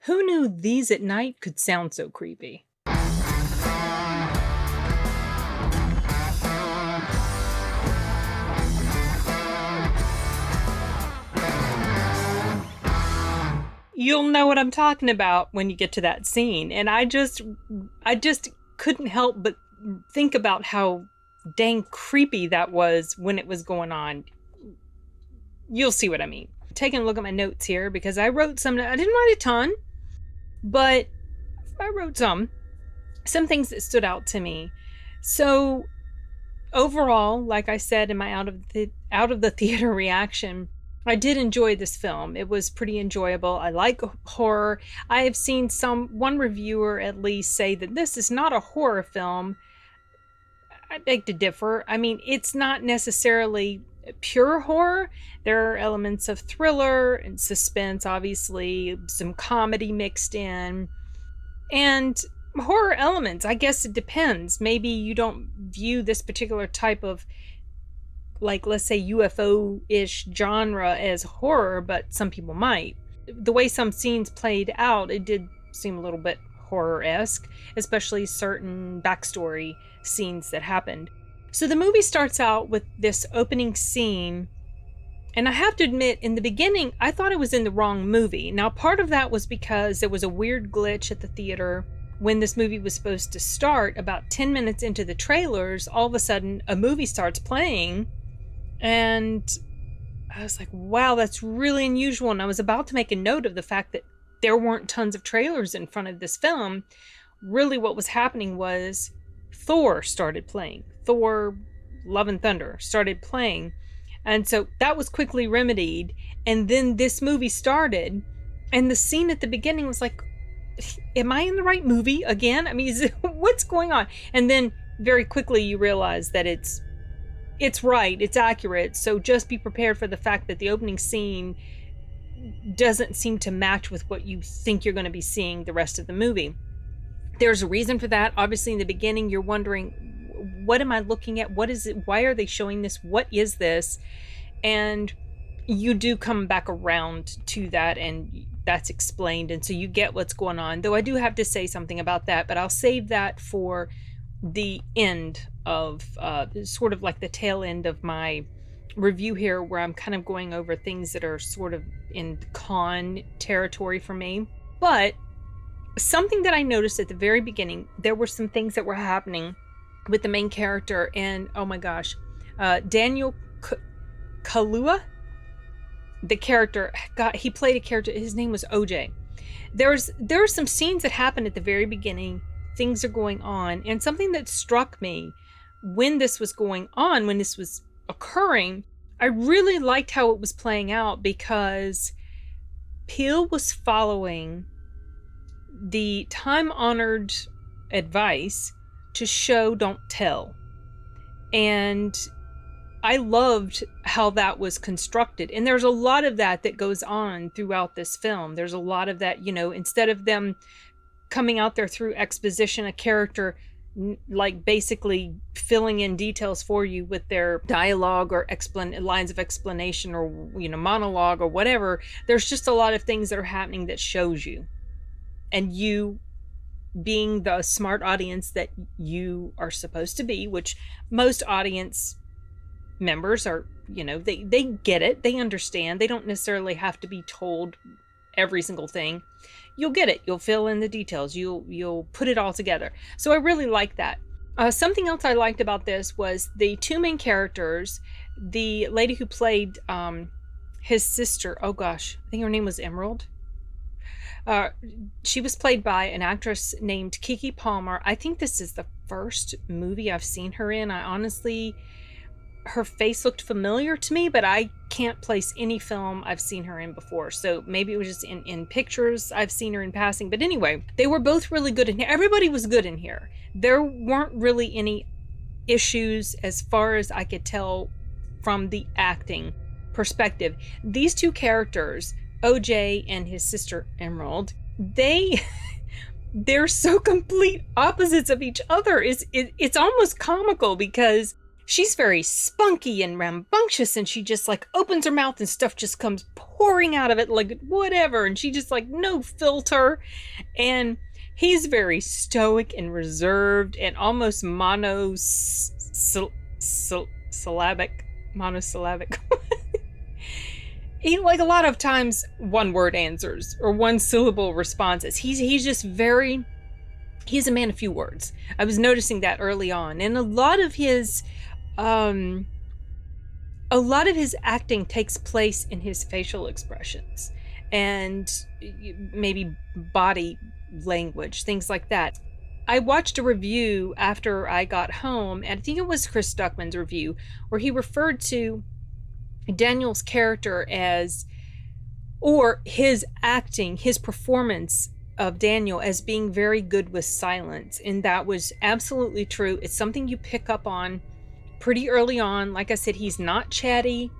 Who knew these at night could sound so creepy? You'll know what I'm talking about when you get to that scene. And I just couldn't help but think about how dang creepy that was when it was going on. You'll see what I mean. Taking a look at my notes here because I wrote some. I didn't write a ton, but I wrote some things that stood out to me. So overall, like I said in my out of the theater reaction, I did enjoy this film. It was pretty enjoyable. I like horror. I have seen one reviewer at least say that this is not a horror film. I beg to differ. I mean, it's not necessarily pure horror. There are elements of thriller and suspense, obviously, some comedy mixed in, and horror elements. I guess it depends. Maybe you don't view this particular type of, like, let's say UFO-ish genre as horror, but some people might. The way some scenes played out, it did seem a little bit horror-esque, especially certain backstory scenes that happened. So the movie starts out with this opening scene, and I have to admit, in the beginning, I thought it was in the wrong movie. Now, part of that was because there was a weird glitch at the theater. When this movie was supposed to start, about 10 minutes into the trailers, all of a sudden, a movie starts playing, and I was like, wow, that's really unusual. And I was about to make a note of the fact that there weren't tons of trailers in front of this film. Really what was happening was Thor started playing. Thor, Love and Thunder started playing. And so that was quickly remedied. And then this movie started. And the scene at the beginning was like, am I in the right movie again? I mean, what's going on? And then very quickly you realize that it's right, it's accurate. So just be prepared for the fact that the opening scene doesn't seem to match with what you think you're going to be seeing the rest of the movie. There's a reason for that. Obviously, in the beginning, you're wondering, what am I looking at? What is it? Why are they showing this? What is this? And you do come back around to that, and that's explained. And so you get what's going on. Though I do have to say something about that, but I'll save that for the end of sort of like the tail end of my review here, where I'm kind of going over things that are sort of in con territory for me. But something that I noticed at the very beginning, there were some things that were happening with the main character, and oh my gosh, Daniel Kaluuya, the character, he played a character, his name was OJ. There are some scenes that happened at the very beginning. Things are going on, and something that struck me when this was going on, when this was occurring, I really liked how it was playing out, because Peele was following the time-honored advice to show, don't tell. And I loved how that was constructed. And there's a lot of that goes on throughout this film. There's a lot of that, instead of them coming out there through exposition, a character like basically filling in details for you with their dialogue or lines of explanation, or monologue or whatever. There's just a lot of things that are happening that shows you, and you, being the smart audience that you are supposed to be, which most audience members are, they get it, they understand, they don't necessarily have to be told every single thing. You'll get it. You'll fill in the details. You'll put it all together. So I really like that. Something else I liked about this was the two main characters. The lady who played his sister, oh gosh, I think her name was Emerald. She was played by an actress named Keke Palmer. I think this is the first movie I've seen her in. Her face looked familiar to me, but I can't place any film I've seen her in before. So maybe it was just in pictures I've seen her in passing. But anyway, they were both really good in here. Everybody was good in here. There weren't really any issues as far as I could tell from the acting perspective. These two characters, OJ and his sister Emerald, they're so complete opposites of each other. It's almost comical, because she's very spunky and rambunctious, and she just like opens her mouth and stuff just comes pouring out of it like whatever, and she just like no filter. And he's very stoic and reserved and almost monosyllabic. He, like, a lot of times one word answers or one syllable responses. He's just very, he's a man of few words. I was noticing that early on. And a lot of his acting takes place in his facial expressions and maybe body language, things like that. I watched a review after I got home, and I think it was Chris Stuckman's review, where he referred to Daniel's character as, or his acting, his performance of Daniel as being very good with silence. And that was absolutely true. It's something you pick up on pretty early on. Like I said, he's not chatty,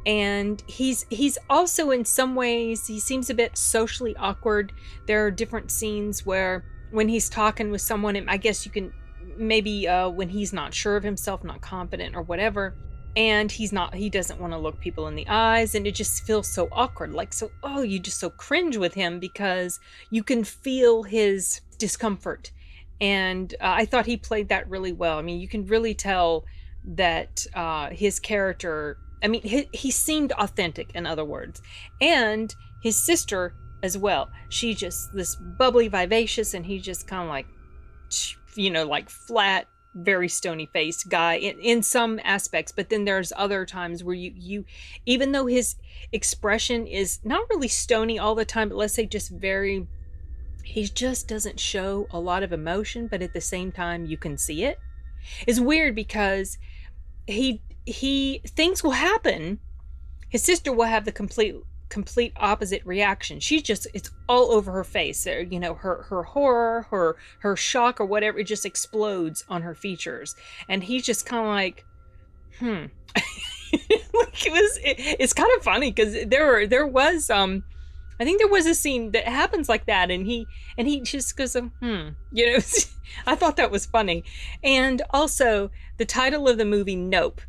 and he's also, in some ways, he seems a bit socially awkward. There are different scenes where when he's talking with someone, and I guess you can maybe when he's not sure of himself, not confident or whatever, and he doesn't want to look people in the eyes, and it just feels so awkward, like, so, oh, you just so cringe with him because you can feel his discomfort. And I thought he played that really well. I mean, you can really tell that his character, I mean, he seemed authentic, in other words. And his sister as well, she just this bubbly, vivacious, and he's just kind of like, like flat, very stony faced guy in some aspects. But then there's other times where you even though his expression is not really stony all the time, but let's say just very, he just doesn't show a lot of emotion, but at the same time you can see it. It's weird because he things will happen, his sister will have the complete opposite reaction. She just, it's all over her face. Her horror, her shock or whatever, it just explodes on her features. And he's just kind of like, it's kind of funny because there was I think there was a scene that happens like that, and he just goes, I thought that was funny. And also the title of the movie, Nope,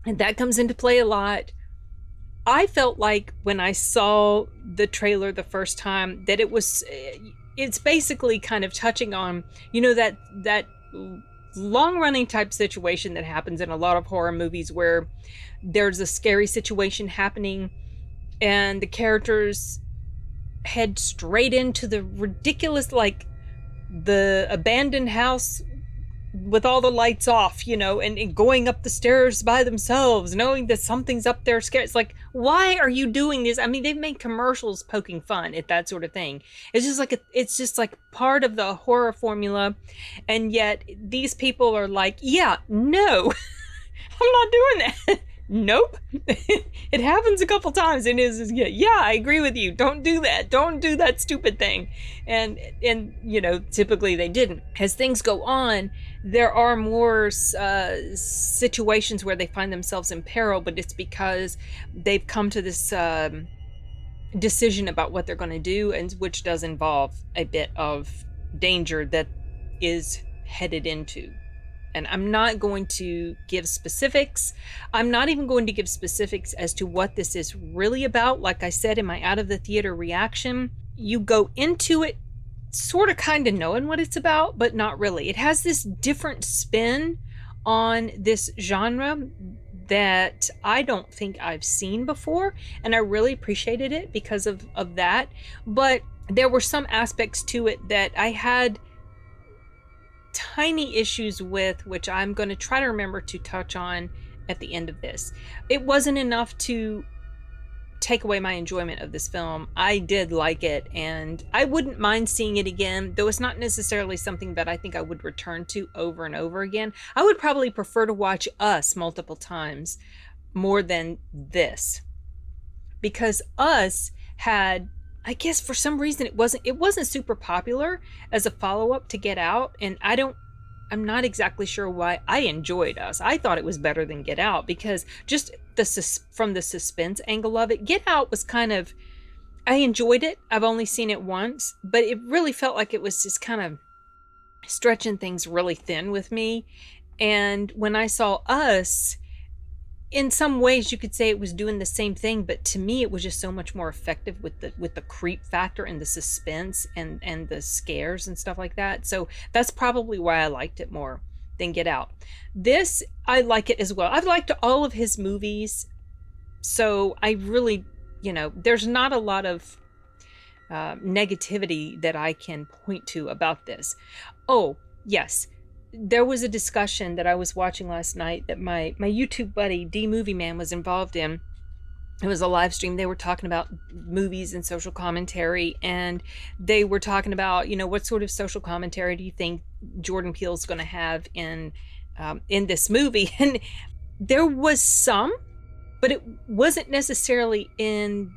and that comes into play a lot. I felt like when I saw the trailer the first time that it's basically kind of touching on, that long-running type situation that happens in a lot of horror movies where there's a scary situation happening and the characters head straight into the ridiculous, like the abandoned house with all the lights off, and going up the stairs by themselves, knowing that something's up there scared. It's like, why are you doing this? I mean, they've made commercials poking fun at that sort of thing. It's just like part of the horror formula. And yet these people are like, yeah, no, I'm not doing that. Nope. It happens a couple times and yeah, I agree with you. Don't do that. Don't do that stupid thing. And typically they didn't. As things go on, there are more situations where they find themselves in peril, but it's because they've come to this decision about what they're going to do, and which does involve a bit of danger that is headed into. And I'm not going to give specifics. I'm not even going to give specifics as to what this is really about. Like I said in my out of the theater reaction, you go into it sort of kind of knowing what it's about, but not really. It has this different spin on this genre that I don't think I've seen before. And I really appreciated it because of that. But there were some aspects to it that I had tiny issues with, which I'm going to try to remember to touch on at the end of this. It wasn't enough to take away my enjoyment of this film. I did like it, and I wouldn't mind seeing it again, though it's not necessarily something that I think I would return to over and over again. I would probably prefer to watch Us multiple times more than this, because Us had, I guess for some reason it wasn't super popular as a follow-up to Get Out, and I'm not exactly sure why. I enjoyed Us. I thought it was better than Get Out because just from the suspense angle of it, Get Out was I enjoyed it. I've only seen it once, but it really felt like it was just kind of stretching things really thin with me. And when I saw Us, in some ways you could say it was doing the same thing, but to me it was just so much more effective with the creep factor and the suspense and the scares and stuff like that. So that's probably why I liked it more than Get Out. This, I like it as well. I've liked all of his movies, so I really, there's not a lot of negativity that I can point to about this. Oh yes, there was a discussion that I was watching last night that my YouTube buddy D Movie Man was involved in. It was a live stream. They were talking about movies and social commentary, and they were talking about, what sort of social commentary do you think Jordan Peele's going to have in this movie? And there was some, but it wasn't necessarily in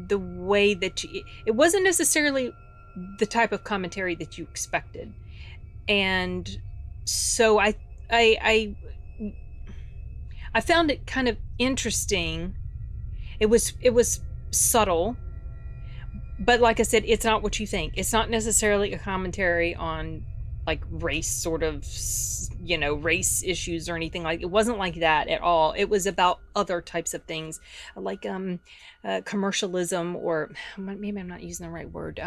the way that it wasn't necessarily the type of commentary that you expected. And so I found it kind of interesting. It was subtle, but like I said, it's not what you think. It's not necessarily a commentary on like race, sort of, race issues or anything like. It wasn't like that at all. It was about other types of things, like commercialism, or maybe I'm not using the right word.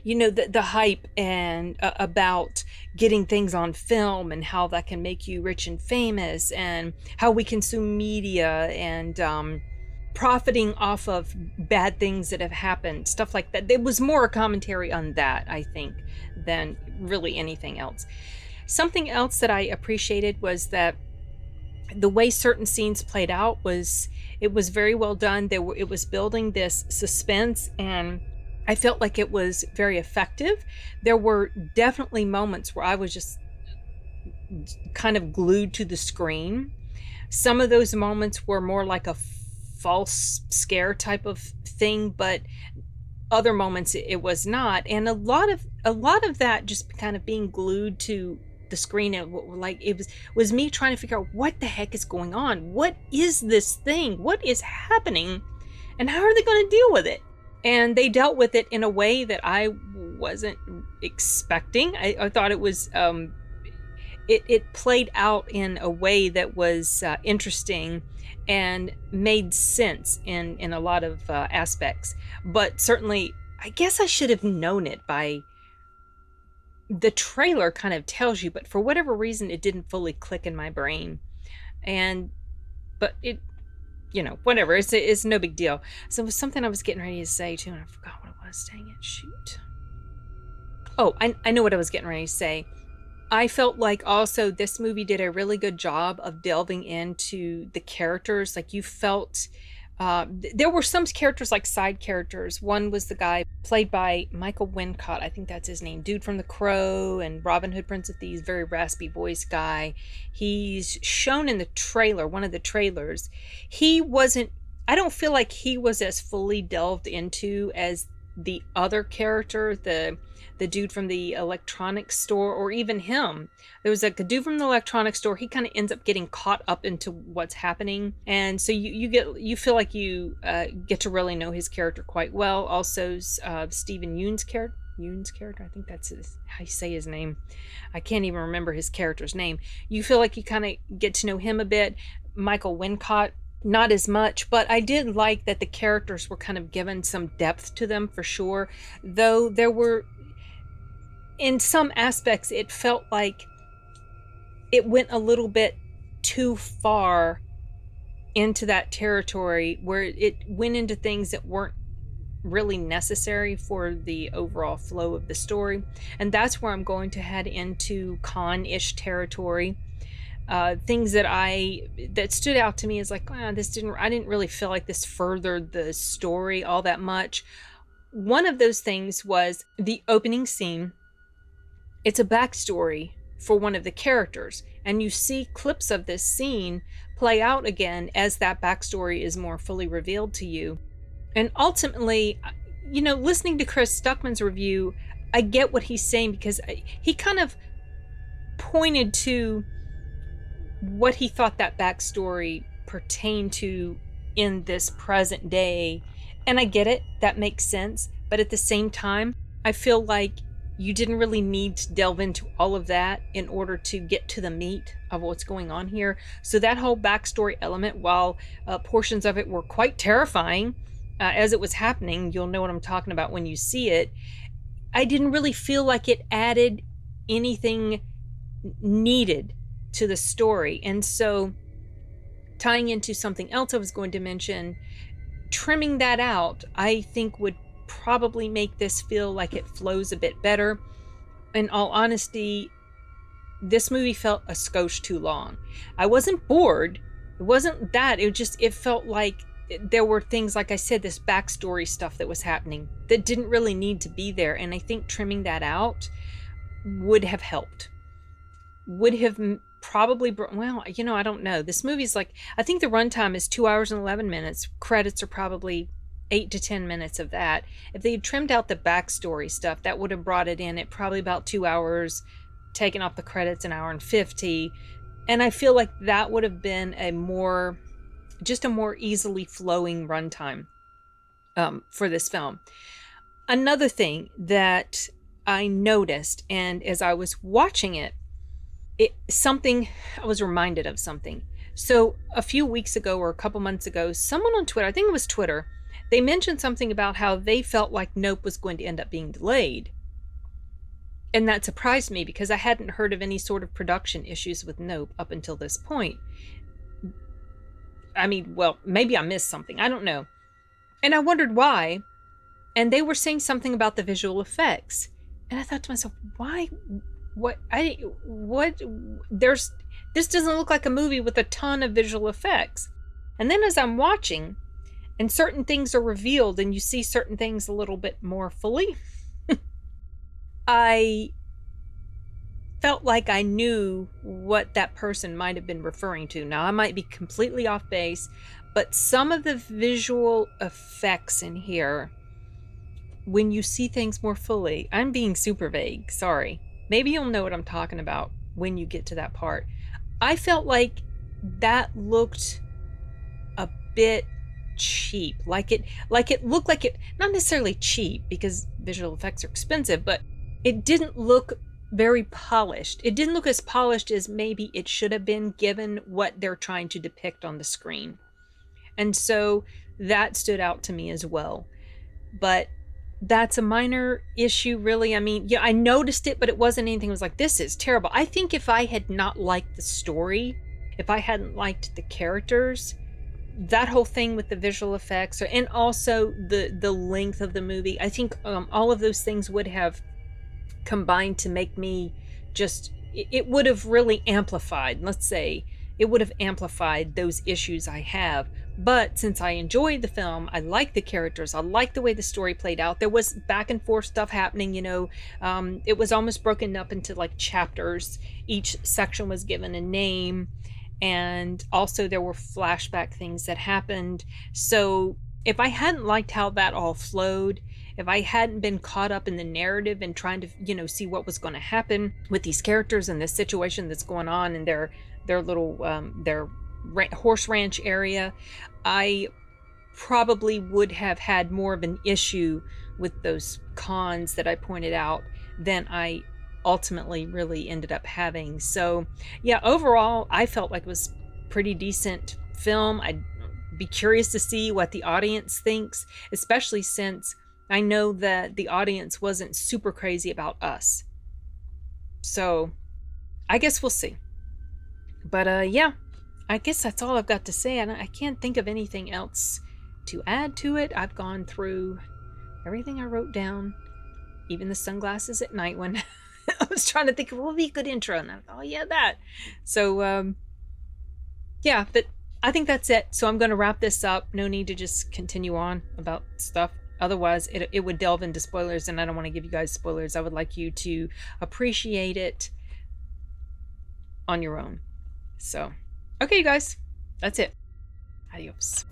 The hype and about getting things on film and how that can make you rich and famous, and how we consume media, and profiting off of bad things that have happened, stuff like that. There was more a commentary on that, I think, than really anything else. Something else that I appreciated was that the way certain scenes played out was very well done. It was building this suspense, and I felt like it was very effective. There were definitely moments where I was just kind of glued to the screen. Some of those moments were more like a false scare type of thing, but other moments it was not. And a lot of that just kind of being glued to the screen, and like it was me trying to figure out what the heck is going on. What is this thing? What is happening? And how are they going to deal with it? And they dealt with it in a way that I wasn't expecting. I thought it was, it played out in a way that was interesting and made sense in a lot of aspects. But certainly, I guess I should have known it by the trailer kind of tells you, but for whatever reason, it didn't fully click in my brain. But it, whatever, it's no big deal. So it was something I was getting ready to say too, and I forgot what it was. Dang it, shoot. Oh, I know what I was getting ready to say. I felt like also this movie did a really good job of delving into the characters. Like you felt, there were some characters like side characters. One was the guy played by Michael Wincott, I think that's his name, dude from The Crow and Robin Hood, Prince of Thieves, very raspy voice guy. He's shown in the trailer, one of the trailers. I don't feel like he was as fully delved into as the other character, the dude from the electronics store, or even him. There was a dude from the electronics store. He kind of ends up getting caught up into what's happening, and so you feel like you get to really know his character quite well. Also, Stephen Yeun's character, I think that's how you say his name. I can't even remember his character's name. You feel like you kind of get to know him a bit. Michael Wincott, not as much, but I did like that the characters were kind of given some depth to them for sure. Though there were, in some aspects, it felt like it went a little bit too far into that territory where it went into things that weren't really necessary for the overall flow of the story. And that's where I'm going to head into con-ish territory. Things that stood out to me is like, I didn't really feel like this furthered the story all that much. One of those things was the opening scene. It's a backstory for one of the characters, and you see clips of this scene play out again as that backstory is more fully revealed to you. And ultimately, listening to Chris Stuckman's review, I get what he's saying, because he kind of pointed to what he thought that backstory pertained to in this present day. And I get it, that makes sense. But at the same time, I feel like you didn't really need to delve into all of that in order to get to the meat of what's going on here. So that whole backstory element, while portions of it were quite terrifying as it was happening, you'll know what I'm talking about when you see it, I didn't really feel like it added anything needed to the story. And so, tying into something else I was going to mention, trimming that out, I think would probably make this feel like it flows a bit better. In all honesty, this movie felt a skosh too long. I wasn't bored. It wasn't that. It felt like there were things, like I said, this backstory stuff that was happening that didn't really need to be there. And I think trimming that out would have helped. Would have probably, well, you know, I don't know. This movie's like, I think the runtime is 2 hours and 11 minutes. Credits are probably 8 to 10 minutes of that. If they had trimmed out the backstory stuff, that would have brought it in at probably about 2 hours, taken off the credits an hour and 50. And I feel like that would have been just a more easily flowing runtime for this film. Another thing that I noticed, and as I was watching it, I was reminded of something. So a few weeks ago or a couple months ago, someone on Twitter, I think it was Twitter, they mentioned something about how they felt like Nope was going to end up being delayed. And that surprised me because I hadn't heard of any sort of production issues with Nope up until this point. I mean, well, maybe I missed something. I don't know. And I wondered why. And they were saying something about the visual effects. And I thought to myself, why? This doesn't look like a movie with a ton of visual effects. And then as I'm watching, and certain things are revealed and you see certain things a little bit more fully, I felt like I knew what that person might have been referring to. Now, I might be completely off base, but some of the visual effects in here, when you see things more fully, I'm being super vague, sorry. Maybe you'll know what I'm talking about when you get to that part. I felt like that looked a bit cheap. Like it looked like it, not necessarily cheap because visual effects are expensive, but it didn't look very polished. It didn't look as polished as maybe it should have been given what they're trying to depict on the screen. And so that stood out to me as well. But that's a minor issue, really. I mean, yeah, I noticed it, but it wasn't anything. It was like, this is terrible. I think if I had not liked the story, if I hadn't liked the characters, that whole thing with the visual effects, and also the length of the movie, I think all of those things would have combined to make me just, it would have really amplified, let's say, it would have amplified those issues I have. But since I enjoyed the film, I liked the characters, I liked the way the story played out. There was back and forth stuff happening, you know. It was almost broken up into like chapters. Each section was given a name, and also there were flashback things that happened. So if I hadn't liked how that all flowed, if I hadn't been caught up in the narrative and trying to, you know, see what was going to happen with these characters and this situation that's going on in their little horse ranch area, I probably would have had more of an issue with those cons that I pointed out than I ultimately really ended up having. So yeah, overall, I felt like it was pretty decent film. I'd be curious to see what the audience thinks, especially since I know that the audience wasn't super crazy about Us. So I guess we'll see. But yeah, I guess that's all I've got to say. And I can't think of anything else to add to it. I've gone through everything I wrote down, even the sunglasses at night when I was trying to think of what would be a good intro. And I thought, oh yeah, that. So yeah, but I think that's it. So I'm going to wrap this up. No need to just continue on about stuff. Otherwise, it would delve into spoilers, and I don't want to give you guys spoilers. I would like you to appreciate it on your own. So, okay, you guys, that's it. Adios.